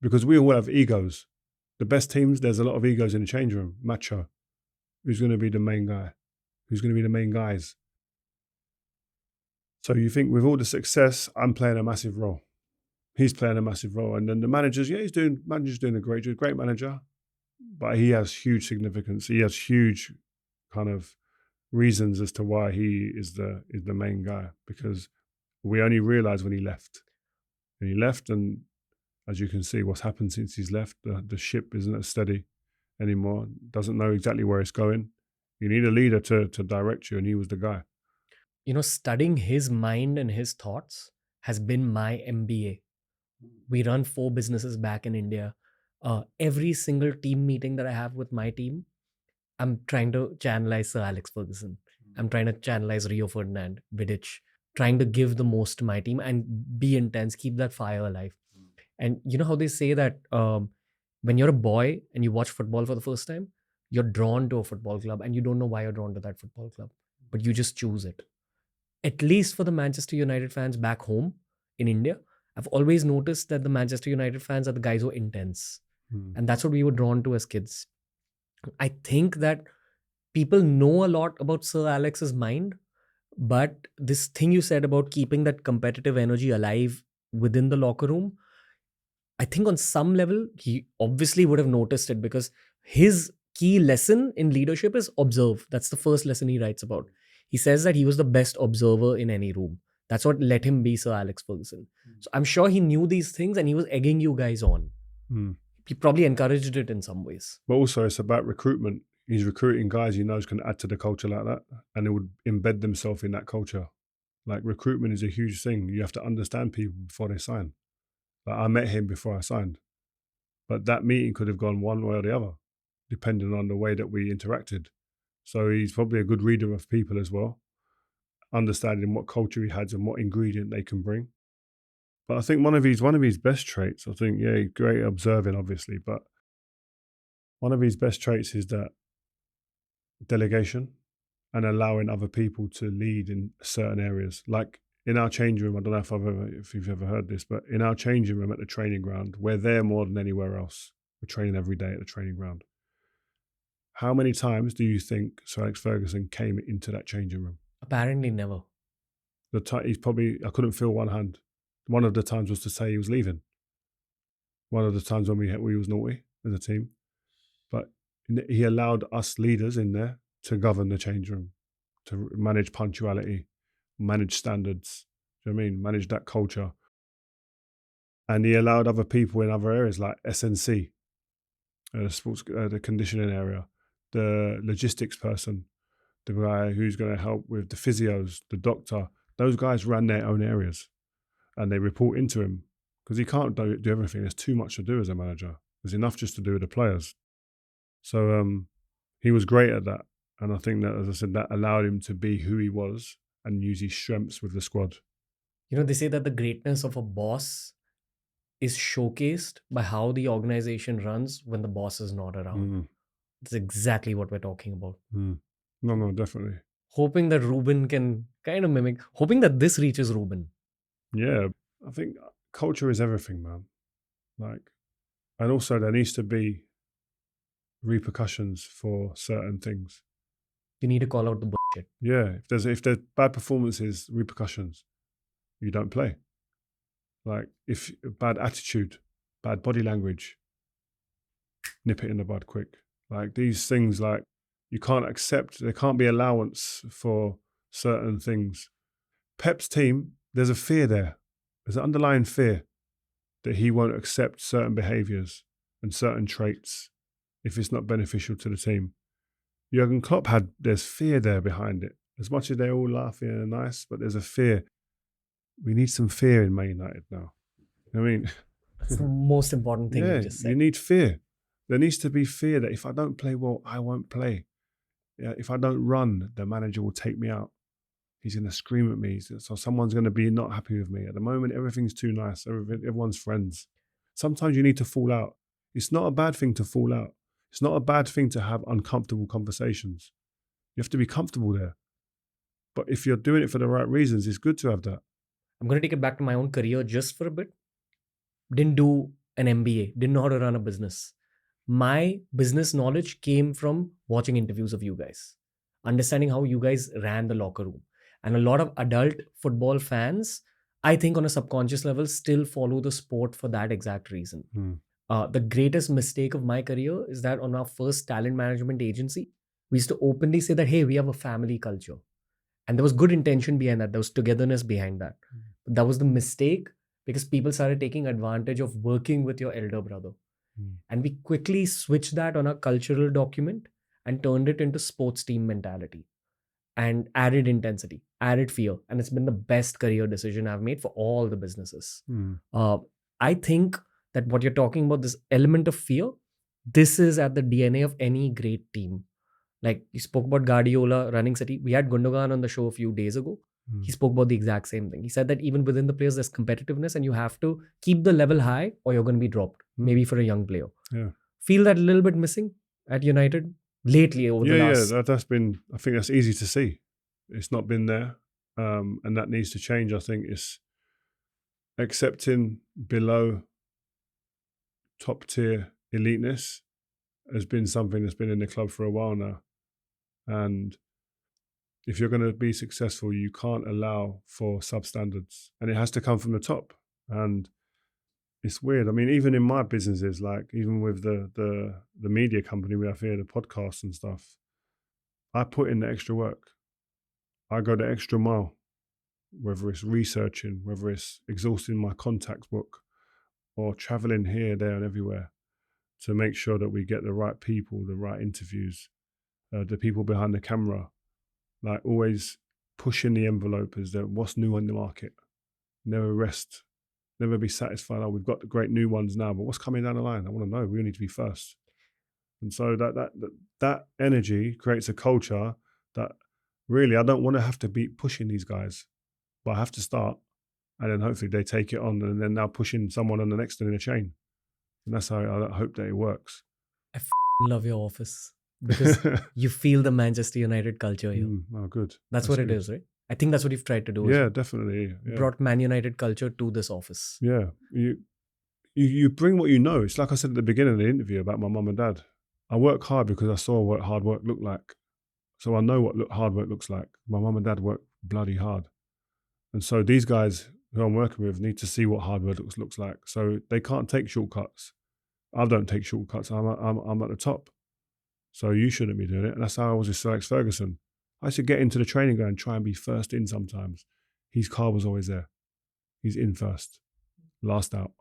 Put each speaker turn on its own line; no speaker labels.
because we all have egos. The best teams, there's a lot of egos in the change room. Macho. Who's going to be the main guy? Who's going to be the main guys? So you think with all the success, I'm playing a massive role. He's playing a massive role. And then the managers, manager's doing a great manager, but he has huge significance. He has huge kind of reasons as to why he is the main guy, because we only realized when he left. And he left, and as you can see, what's happened since he's left, the ship isn't as steady anymore, doesn't know exactly where it's going. You need a leader to direct you, and he was the guy.
Studying his mind and his thoughts has been my MBA. We run 4 businesses back in India. Every single team meeting that I have with my team, I'm trying to channelize Sir Alex Ferguson. I'm trying to channelize Rio Ferdinand, Vidic, trying to give the most to my team and be intense, keep that fire alive. And you know how they say that when you're a boy and you watch football for the first time, you're drawn to a football club and you don't know why you're drawn to that football club, but you just choose it. At least for the Manchester United fans back home in India, I've always noticed that the Manchester United fans are the guys who are intense. And that's what we were drawn to as kids. I think that people know a lot about Sir Alex's mind, but this thing you said about keeping that competitive energy alive within the locker room, I think on some level, he obviously would have noticed it, because his key lesson in leadership is observe. That's the first lesson he writes about. He says that he was the best observer in any room. That's what let him be Sir Alex Ferguson. So I'm sure he knew these things and he was egging you guys on. He probably encouraged it in some ways.
But also it's about recruitment. He's recruiting guys he knows can add to the culture like that, and it would embed themselves in that culture. Like recruitment is a huge thing. You have to understand people before they sign. Like I met him before I signed, but that meeting could have gone one way or the other, depending on the way that we interacted. So he's probably a good reader of people as well, understanding what culture he has and what ingredient they can bring. But I think one of his best traits, I think, yeah, great observing, obviously, but one of his best traits is that delegation and allowing other people to lead in certain areas. Like in our changing room, I don't know if you've ever heard this, but in our changing room at the training ground, we're there more than anywhere else. We're training every day at the training ground. How many times do you think Sir Alex Ferguson came into that changing room?
Apparently never.
He's probably, I couldn't feel one hand. One of the times was to say he was leaving. One of the times when we was naughty as a team. But he allowed us leaders in there to govern the change room, to manage punctuality, manage standards, do you know what I mean? Manage that culture. And he allowed other people in other areas like SNC, sports, the conditioning area, the logistics person, the guy who's going to help with the physios, the doctor. Those guys ran their own areas and they report into him because he can't do everything. There's too much to do as a manager. There's enough just to do with the players. So he was great at that. And I think that, as I said, that allowed him to be who he was and use his strengths with the squad.
They say that the greatness of a boss is showcased by how the organization runs when the boss is not around. That's exactly what we're talking about.
No, definitely.
Hoping that Ruben can kind of mimic, hoping that this reaches Ruben.
Yeah, I think culture is everything, man. And also there needs to be repercussions for certain things.
You need to call out the bullshit.
Yeah, if there's bad performances, repercussions, you don't play. Like if bad attitude, bad body language, nip it in the bud quick. Like these things, like you can't accept. There can't be allowance for certain things. Pep's team, there's a fear there. There's an underlying fear that he won't accept certain behaviours and certain traits if it's not beneficial to the team. Jurgen Klopp there's fear there behind it. As much as they're all laughing and nice, but there's a fear. We need some fear in Man United now. I mean,
that's the most important thing you just said.
You need fear. There needs to be fear that if I don't play well, I won't play. Yeah, if I don't run, the manager will take me out. He's going to scream at me. So someone's going to be not happy with me. At the moment, everything's too nice. Everyone's friends. Sometimes you need to fall out. It's not a bad thing to fall out. It's not a bad thing to have uncomfortable conversations. You have to be comfortable there. But if you're doing it for the right reasons, it's good to have that.
I'm going to take it back to my own career just for a bit. Didn't do an MBA, didn't know how to run a business. My business knowledge came from watching interviews of you guys, understanding how you guys ran the locker room. And a lot of adult football fans, I think on a subconscious level, still follow the sport for that exact reason. The greatest mistake of my career is that on our first talent management agency, we used to openly say that, hey, we have a family culture. And there was good intention behind that. There was togetherness behind that. But that was the mistake because people started taking advantage of working with your elder brother. And we quickly switched that on a cultural document and turned it into sports team mentality and added intensity, added fear. And it's been the best career decision I've made for all the businesses. I think that what you're talking about, this element of fear, this is at the DNA of any great team. Like you spoke about Guardiola running City. We had Gundogan on the show a few days ago. He spoke about the exact same thing. He said that even within the players, there's competitiveness and you have to keep the level high or you're going to be dropped, maybe for a young player. Feel that a little bit missing at United lately over the last...
that's been, I think that's easy to see. It's not been there. And that needs to change. I think it's accepting below top tier eliteness has been something that's been in the club for a while now. And if you're going to be successful, you can't allow for substandards, and it has to come from the top. And it's weird. I mean, even in my businesses, like even with the media company we have here, the podcasts and stuff, I put in the extra work. I go the extra mile, whether it's researching, whether it's exhausting my contacts book or traveling here, there and everywhere to make sure that we get the right people, the right interviews, the people behind the camera, like always pushing the envelope as to what's new on the market. Never rest, never be satisfied. Oh, we've got the great new ones now, but what's coming down the line? I want to know. We need to be first. And so that energy creates a culture that really I don't want to have to be pushing these guys, but I have to start, and then hopefully they take it on, and then now pushing someone on the next in the chain. And that's how I hope that it works.
I love your office because you feel the Manchester United culture here.
Oh, good.
That's what it is, right? I think that's what you've tried to do.
Yeah, definitely. Yeah.
Brought Man United culture to this office.
Yeah. You bring what you know. It's like I said at the beginning of the interview about my mum and dad. I work hard because I saw what hard work looked like. So I know what hard work looks like. My mum and dad work bloody hard. And so these guys who I'm working with need to see what hard work looks like. So they can't take shortcuts. I don't take shortcuts. I'm at the top. So you shouldn't be doing it. And that's how I was with Sir Alex Ferguson. I used to get into the training ground and try and be first in sometimes. His car was always there. He's in first, last out.